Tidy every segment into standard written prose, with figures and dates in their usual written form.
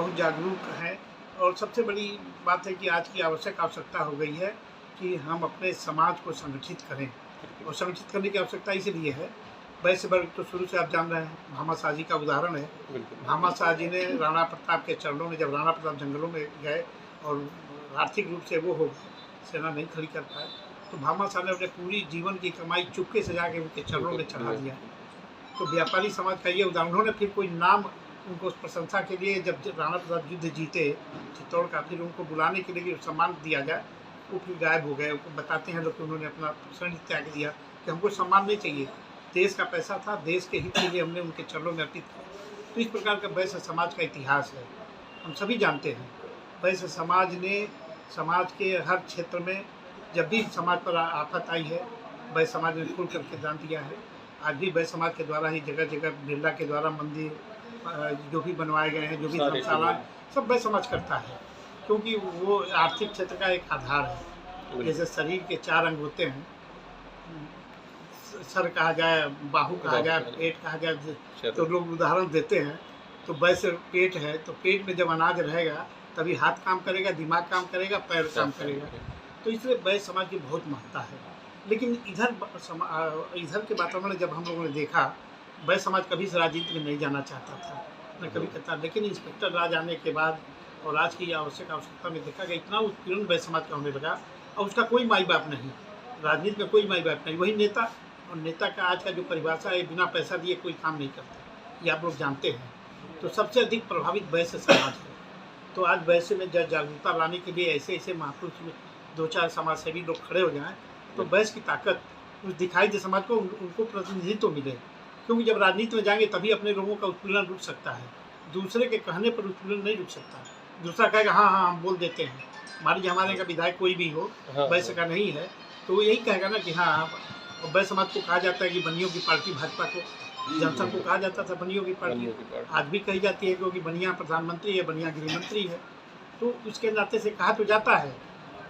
बहुत जागरूक हैं और सबसे बड़ी बात है कि आज की आवश्यकता हो गई है कि हम अपने समाज को संगठित करें। और संगठित करने की आवश्यकता इसलिए है, वैश्य वर्ग तो शुरू से आप जान रहे हैं, भामा शाह जी का उदाहरण है। भामा शाह जी ने राणा प्रताप के चरणों में, जब राणा प्रताप जंगलों में गए और आर्थिक रूप से वो हो गए, सेना नहीं खड़ी कर पाए, तो भामा शाह ने अपने पूरी जीवन की कमाई चुपके से जाके उनके चरणों में चढ़ा दिया। तो व्यापारी समाज का ये उदाहरण, उन्होंने फिर कोई नाम उनको प्रशंसा के लिए, जब राणा प्रताप युद्ध जीते चित्तौड़ का, फिर उनको बुलाने के लिए सम्मान दिया जाए, वो फिर गायब हो गए। उनको बताते हैं लोग कि उन्होंने अपना शरीर त्याग दिया कि हमको सम्मान नहीं चाहिए, देश का पैसा था, देश के हित के लिए हमने उनके चरणों में अर्पित किया। तो इस प्रकार का वैश्य समाज का इतिहास है, हम सभी जानते हैं। वैश्य समाज ने समाज के हर क्षेत्र में, जब भी समाज पर आफत आई है, वैश्य समाज ने खुल करके दान दिया है। आज भी वैश्य समाज के द्वारा ही जगह जगह बिरला के द्वारा मंदिर जो भी बनवाए गए हैं, जो भी धर्मशाला, सब वैश्य समाज करता है, क्योंकि वो आर्थिक क्षेत्र का एक आधार है। जैसे शरीर के 4 अंग होते हैं, सर कहा जाए, बाहु कहा जाए, पेट कहा जाए, तो लोग उदाहरण देते हैं। तो वैसे पेट है, तो पेट में जब अनाज रहेगा तभी हाथ काम करेगा, दिमाग काम करेगा, पैर काम करेगा। तो इसलिए वैश्य समाज की बहुत महत्ता है। लेकिन इधर के वातावरण में जब हम लोगों ने देखा, वैश्य समाज कभी से राजनीति में नहीं जाना चाहता था, न कभी कहता, लेकिन इंस्पेक्टर राज आने के बाद और आज की आवश्यकता में देखा गया, इतना उत्पीड़न वैश्य समाज का होने लगा और उसका कोई माई बाप नहीं, राजनीति में कोई माई बाप नहीं। वही नेता, और नेता का आज का जो परिभाषा है, बिना पैसा दिए कोई काम नहीं करता, ये आप लोग जानते हैं। तो सबसे अधिक प्रभावित वैश्य समाज है। तो आज वैश्य में जागरूकता लाने के लिए ऐसे ऐसे महापुरुष में 2-4 समाजसेवी लोग खड़े हो जाएं, तो वैश्य की ताकत उस दिखाई दे समाज को, उनको प्रतिनिधित्व मिले। क्योंकि जब राजनीति में जाएंगे तभी अपने लोगों का उत्पीड़न रुक सकता है, दूसरे के कहने पर उत्पीड़न नहीं रुक सकता। दूसरा कहेगा हाँ हाँ हम बोल देते हैं, मान लीजिए हमारे का विधायक कोई भी हो, वैश्य का नहीं है, तो वो यही कहेगा ना कि हाँ। वैश्य समाज को कहा जाता है कि बनियों की पार्टी, भाजपा को, जनसंघ को कहा जाता था बनियों की पार्टी, आज भी कही जाती है, क्योंकि बनिया प्रधानमंत्री है, बनिया गृहमंत्री है, तो उसके नाते से कहा तो जाता है।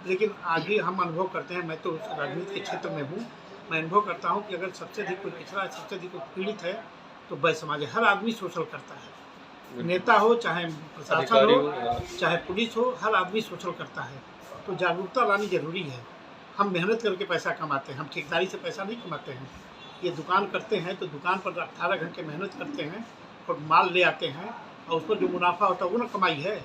लेकिन आज भी हम अनुभव करते हैं, मैं तो उस राजनीति के क्षेत्र में हूँ, मैं अनुभव करता हूँ कि अगर सबसे अधिक कोई पिछड़ा, सबसे अधिक कोई पीड़ित है तो वैश्य समाज है। हर आदमी शोषण करता है, नेता हो, चाहे प्रशासन हो, चाहे पुलिस हो, हर आदमी शोषण करता है। तो जागरूकता लानी जरूरी है। हम मेहनत करके पैसा कमाते हैं, हम ठेकेदारी से पैसा नहीं कमाते हैं। ये दुकान करते हैं तो दुकान पर 18 घंटे मेहनत करते हैं और माल ले आते हैं, और उस पर जो मुनाफा होता है वो ना कमाई है।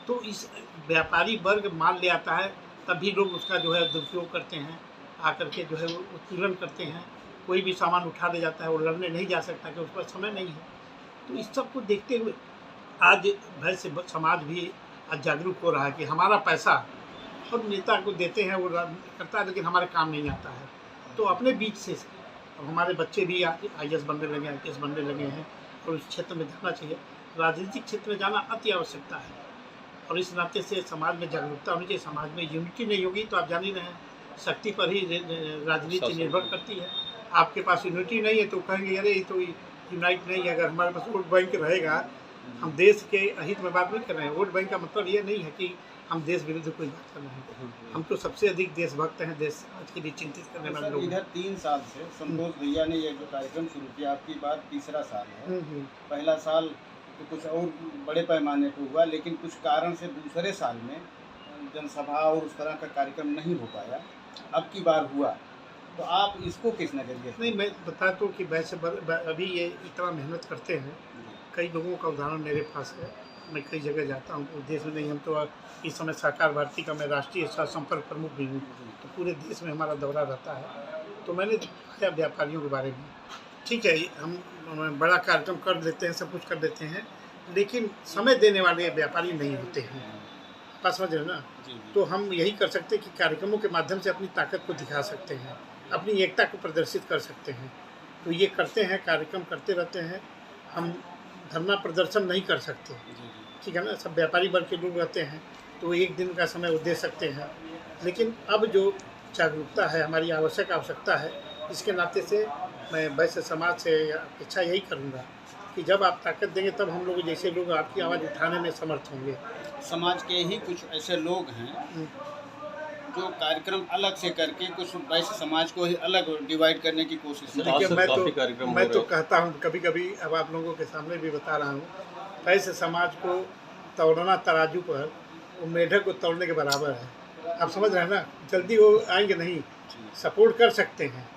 तो इस व्यापारी वर्ग माल ले आता है, तभी लोग उसका जो है दुरुपयोग करते हैं, आकर के जो है वो उत्पीड़न करते हैं। कोई भी सामान उठा ले जाता है, वो लड़ने नहीं जा सकता कि उस पर समय नहीं है। तो इस सब को देखते हुए आज वैश्य समाज भी आज जागरूक हो रहा है कि हमारा पैसा और नेता को देते हैं, वो करता है, लेकिन हमारे काम नहीं आता है। तो अपने बीच से अब हमारे बच्चे भी IAS बनने लगे हैं, IPS बनने लगे हैं, और उस क्षेत्र में जाना चाहिए। राजनीतिक क्षेत्र में जाना अति आवश्यकता है, और इस नाते से समाज में जागरूकता होनी चाहिए। समाज में यूनिटी नहीं होगी तो आप जान ही रहे हैं, शक्ति पर ही राजनीति निर्भर करती है। आपके पास यूनिटी नहीं है तो कहेंगे अरे ये तो यूनाइट नहीं है। अगर हमारे पास वोट बैंक रहेगा, हम देश के हित में बात नहीं कर रहे हैं। वोट बैंक का मतलब ये नहीं है कि हम देश विरुद्ध कोई बात कर रहे हैं, हम तो सबसे अधिक देशभक्त हैं, देश आज के लिए चिंतित करने वाले लोग। इधर 3 साल से संतोष भैया ने ये जो कार्यक्रम शुरू किया, आपकी बात 3रा साल है। पहला साल तो कुछ और बड़े पैमाने पर हुआ, लेकिन कुछ कारण से दूसरे साल में जनसभा और उस तरह का कार्यक्रम नहीं हो पाया, अब की बार हुआ। तो आप इसको किस नजरिए से? नहीं, मैं बताता हूँ कि वैसे अभी ये इतना मेहनत करते हैं, कई लोगों का उदाहरण मेरे पास है। मैं कई जगह जाता हूँ, देश में नहीं, हम तो इस समय सहकार भारती का मैं राष्ट्रीय संपर्क प्रमुख भी हूँ, तो पूरे देश में हमारा दौरा रहता है। तो मैंने देखा व्यापारियों के बारे में, ठीक है हम बड़ा कार्यक्रम कर देते हैं, सब कुछ कर देते हैं, लेकिन समय देने वाले व्यापारी नहीं होते हैं, बात समझ रहे हो ना। तो हम यही कर सकते हैं कि कार्यक्रमों के माध्यम से अपनी ताकत को दिखा सकते हैं, अपनी एकता को प्रदर्शित कर सकते हैं। तो ये करते हैं, कार्यक्रम करते रहते हैं। हम धरना प्रदर्शन नहीं कर सकते, ठीक है ना, सब व्यापारी वर्ग के लोग रहते हैं, तो एक दिन का समय वो दे सकते हैं। लेकिन अब जो जागरूकता है, हमारी आवश्यकता है, इसके नाते से मैं वैश्य समाज से अपेक्षा यही करूँगा कि जब आप ताकत देंगे तब हम लोग जैसे लोग आपकी आवाज़ उठाने में समर्थ होंगे। समाज के ही कुछ ऐसे लोग हैं जो कार्यक्रम अलग से करके कुछ वैश्य समाज को ही अलग डिवाइड करने की कोशिश करते हैं। देखिए मैं तो कहता हूँ कभी कभी, अब आप लोगों के सामने भी बता रहा हूँ, वैश्य समाज को तौलना तराजू पर वो मेढक को तोड़ने के बराबर है। आप समझ रहे हैं ना, जल्दी वो आएंगे नहीं, सपोर्ट कर सकते हैं,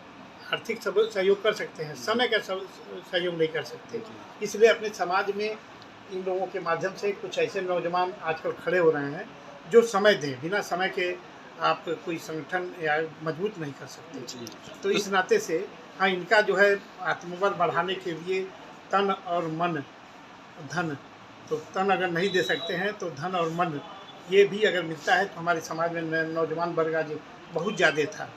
आर्थिक सहयोग कर सकते हैं, समय का सहयोग नहीं कर सकते। इसलिए अपने समाज में इन लोगों के माध्यम से कुछ ऐसे नौजवान आजकल खड़े हो रहे हैं जो समय दें। बिना समय के आप कोई संगठन या मजबूत नहीं कर सकते। तो इस नाते से हाँ, इनका जो है आत्मबल बढ़ाने के लिए तन और मन, धन, तो तन अगर नहीं दे सकते हैं तो धन और मन ये भी अगर मिलता है तो हमारे समाज में नौजवान वर्ग आज बहुत ज़्यादा था।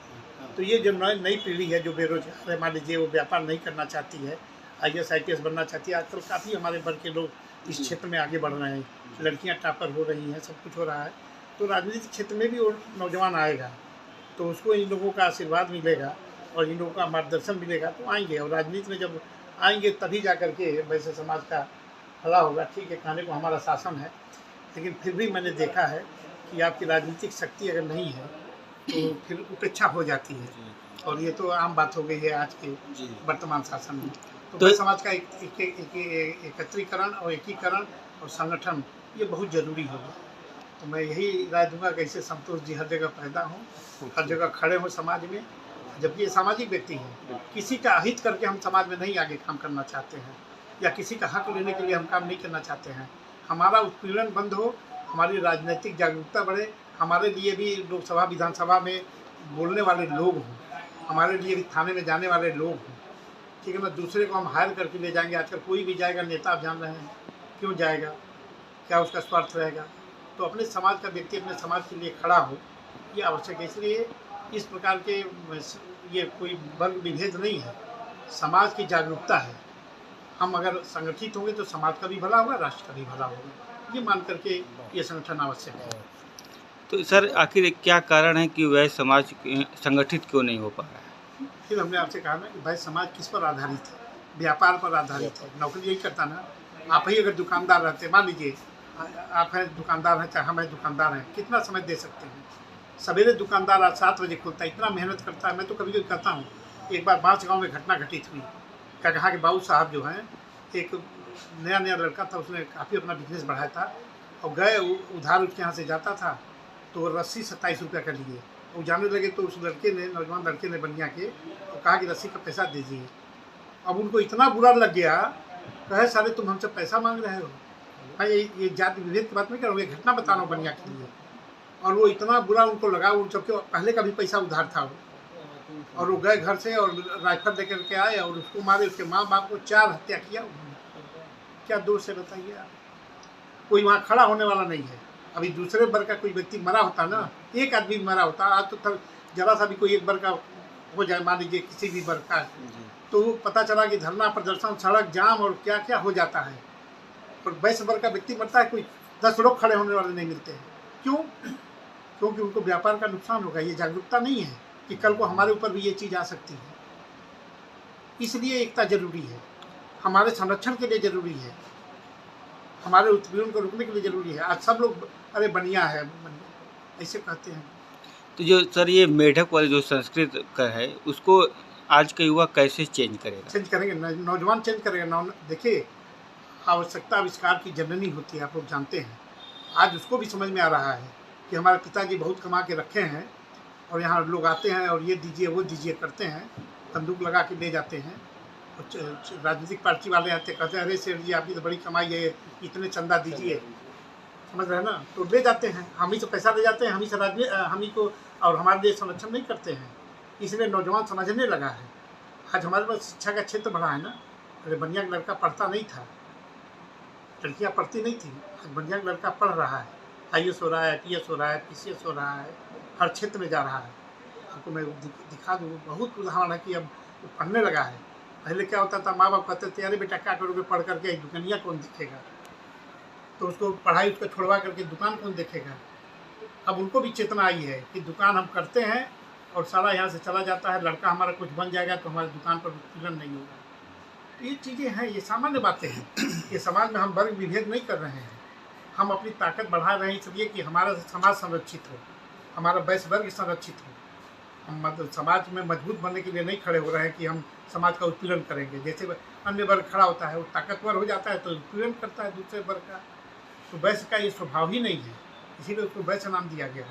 तो ये जो नई पीढ़ी है जो बेरोजगार है, मान लीजिए वो व्यापार नहीं करना चाहती है, IAS IPS बनना चाहती है। आजकल काफ़ी हमारे वर्ग के लोग इस क्षेत्र में आगे बढ़ रहे हैं, लड़कियां टॉपर हो रही हैं, सब कुछ हो रहा है। तो राजनीतिक क्षेत्र में भी वो नौजवान आएगा तो उसको इन लोगों का आशीर्वाद मिलेगा और इन लोगों का मार्गदर्शन मिलेगा तो आएंगे। और राजनीति में जब आएंगे तभी जा करके वैसे समाज का भला होगा। ठीक है, कहने को हमारा शासन है, लेकिन फिर भी मैंने देखा है कि आपकी राजनीतिक शक्ति अगर नहीं है तो फिर उपेक्षा हो जाती है। और ये तो आम बात हो गई है आज के वर्तमान शासन में। तो समाज का एकत्रीकरण और एकीकरण और संगठन ये बहुत ज़रूरी होगा। तो मैं यही राय दूंगा कि ऐसे संतोष जी हर जगह पैदा हों, हर जगह खड़े हों समाज में। जबकि ये सामाजिक व्यक्ति हैं, किसी का अहित करके हम समाज में नहीं आगे काम करना चाहते हैं या किसी का हक लेने के लिए हम काम नहीं करना चाहते हैं। हमारा उत्पीड़न बंद हो, हमारी राजनीतिक जागरूकता बढ़े, हमारे लिए भी लोकसभा विधानसभा में बोलने वाले लोग हों, हमारे लिए भी थाने में जाने वाले लोग हों। ठीक है ना, दूसरे को हम हायर करके ले जाएंगे। आजकल कोई भी जाएगा, नेता आप जान रहे हैं, क्यों जाएगा, क्या उसका स्वार्थ रहेगा। तो अपने समाज का व्यक्ति अपने समाज के लिए खड़ा हो, ये आवश्यक है। इसलिए इस प्रकार के ये कोई वर्ग विभेद नहीं है, समाज की जागरूकता है। हम अगर संगठित होंगे तो समाज का भी भला होगा, राष्ट्र का भी भला होगा, ये मान करके ये संगठन आवश्यक है। तो सर आखिर क्या कारण है कि वह समाज संगठित क्यों नहीं हो पा रहा है? फिर हमने आपसे कहा ना कि भाई समाज किस पर आधारित है, व्यापार पर आधारित है। नौकरी यही करता ना। आप ही अगर दुकानदार रहते, मान लीजिए आप हैं दुकानदार हैं, चाहे हम हैं दुकानदार हैं, कितना समय दे सकते हैं। सवेरे दुकानदार आज 7 बजे खुलता है, इतना मेहनत करता है। मैं तो कभी कभी करता हूँ। एक बार बांस गाँव में घटना घटित हुई। क्या कहा कि बाबू साहब जो हैं, एक नया लड़का था, उसने काफ़ी अपना बिजनेस बढ़ाया था और गए उधार उसके यहाँ से जाता था तो रस्सी 27 रुपये का लिए। वो जाने लगे तो उस लड़के ने, नौजवान लड़के ने बनिया के, और कहा कि रस्सी का पैसा दीजिए। अब उनको इतना बुरा लग गया, कहे सारे तुम हमसे पैसा मांग रहे हो। भाई ये जाति विभेद की बात नहीं कर रहा हूँ, ये घटना बता रहा हूँ बनिया के लिए। और वो इतना बुरा उनको लगा, उन सबके पहले का भी पैसा उधार था वो। और वो गए घर से और राइफल लेकर के आए और उसको मारे। उसके माँ बाप को 4 हत्या किया उन्होंने। क्या दोष है बताइए आप। कोई वहाँ खड़ा होने वाला नहीं है। अभी दूसरे वर्ग का कोई व्यक्ति मरा होता ना, एक आदमी मरा होता, आज तो जरा सा भी कोई एक वर्ग का हो जाए, मान लीजिए किसी भी वर्ग का, तो पता चला कि धरना प्रदर्शन, सड़क जाम और क्या क्या हो जाता है। और वैश्य वर्ग का व्यक्ति मरता है, कोई 10 लोग खड़े होने वाले नहीं मिलते हैं। क्यों? क्योंकि उनको व्यापार का नुकसान होगा। ये जागरूकता नहीं है कि कल को हमारे ऊपर भी ये चीज़ आ सकती है। इसलिए एकता जरूरी है, हमारे संरक्षण के लिए जरूरी है, हमारे उत्पीड़न को रोकने के लिए जरूरी है। आज सब लोग अरे बनिया है, ऐसे कहते हैं। तो जो सर ये मेढक वाले जो संस्कृत का है, उसको आज का युवा कैसे चेंज करेगा? चेंज करेंगे, नौजवान चेंज करेगा। देखिए, आवश्यकता आविष्कार की जननी होती है, आप लोग जानते हैं। आज उसको भी समझ में आ रहा है कि हमारे पिताजी बहुत कमा के रखे हैं और यहाँ लोग आते हैं और ये दीजिए वो दीजिए करते हैं, बंदूक लगा के ले जाते हैं। और राजनीतिक पार्टी वाले आते कहते हैं अरे सेठ जी आपकी तो बड़ी कमाई है, इतने चंदा दीजिए, समझ रहे हैं ना। तो ले जाते हैं, हम ही से पैसा ले जाते हैं, हम ही को, और हमारे लिए संरक्षण नहीं करते हैं। इसलिए नौजवान समझने लगा है। आज हमारे पास शिक्षा का क्षेत्र बढ़ा है ना। अरे बनिया का लड़का पढ़ता नहीं था, लड़कियाँ पढ़ती नहीं थी। आज बनिया का लड़का पढ़ रहा है, IAS हो रहा है, IPS हो रहा है, PCS हो रहा है, हर क्षेत्र में जा रहा है। आपको मैं दिखा दूँ, बहुत उदाहरण है कि अब वो पढ़ने लगा है। पहले क्या होता था, माँ बाप कहते थे अरे बेटा क्या करोगे पढ़ करके, दुनिया कौन दिखेगा। तो उसको पढ़ाई उसको छोड़वा करके दुकान कौन देखेगा। अब उनको भी चेतना आई है कि दुकान हम करते हैं और सारा यहाँ से चला जाता है, लड़का हमारा कुछ बन जाएगा तो हमारी दुकान पर उत्पीड़न नहीं होगा। ये चीज़ें हैं, ये सामान्य बातें हैं। ये समाज में हम वर्ग विभेद नहीं कर रहे हैं, हम अपनी ताकत बढ़ा रहे हैं इसलिए कि हमारा समाज संरक्षित हो, हमारा वैश्य वर्ग संरक्षित हो। हम मतलब समाज में मजबूत बनने के लिए नहीं खड़े हो रहे हैं कि हम समाज का उत्पीड़न करेंगे। जैसे अन्य वर्ग खड़ा होता है, वो ताकतवर हो जाता है तो उत्पीड़न करता है दूसरे वर्ग का। तो वैश्य का ये स्वभाव ही नहीं है, इसीलिए उसको वैश्य नाम दिया गया।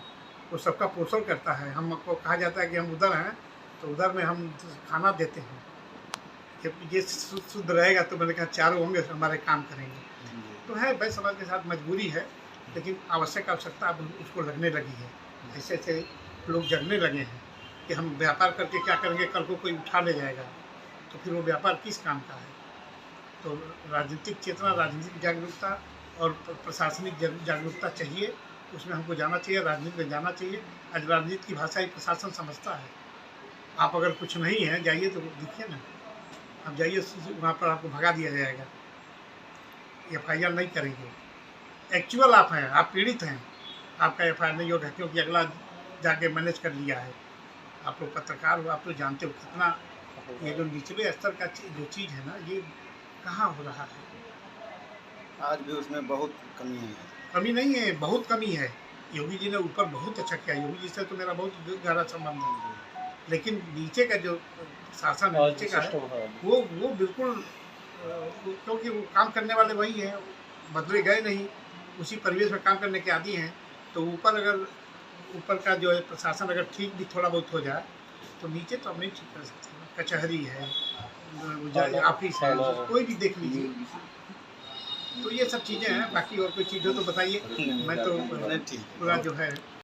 वो सबका पोषण करता है। हमको कहा जाता है कि हम उधर हैं तो उधर में हम खाना देते हैं, जब ये शुद्ध रहेगा तो मैंने कहा चारों होंगे तो हमारे काम करेंगे। तो है वैश्य समाज के साथ मजबूरी है, लेकिन आवश्यकता अब उसको लगने लगी है। ऐसे ऐसे लोग जगने लगे हैं कि हम व्यापार करके क्या करेंगे, कल को कोई उठा ले जाएगा तो फिर वो व्यापार किस काम का है। तो राजनीतिक चेतना, राजनीतिक जागरूकता और प्रशासनिक जागरूकता चाहिए, उसमें हमको जाना चाहिए, राजनीति में जाना चाहिए। आज राजनीति की भाषा ही प्रशासन समझता है। आप अगर कुछ नहीं है जाइए तो देखिए ना, आप जाइए वहाँ पर आपको भगा दिया जाएगा, FIR नहीं करेंगे। एक्चुअल आप हैं, आप पीड़ित हैं, आपका FIR नहीं होगा क्योंकि अगला जाके मैनेज कर लिया है। आप लोग पत्रकार हो, आप तो जानते हो कितना ये जो निचले स्तर का जो चीज़ है ना, ये कहाँ हो रहा है। आज भी उसमें बहुत कमी है। कमी नहीं है, बहुत कमी है। योगी जी ने ऊपर बहुत अच्छा किया, योगी जी से तो मेरा बहुत गहरा संबंध है, लेकिन नीचे का जो शासन है, नीचे का है, वो बिल्कुल, क्योंकि वो काम करने वाले वही हैं, बदले गए नहीं, उसी परिवेश में काम करने के आदी हैं। तो ऊपर का जो है प्रशासन अगर ठीक भी थोड़ा बहुत हो जाए तो नीचे तो हम नहीं ठीक कर सकते। कचहरी है, ऑफिस है, कोई भी देख लीजिए। तो ये सब चीज़ें हैं, बाकी और कोई चीज़ हो तो बताइए। मैं तो पूरा जो है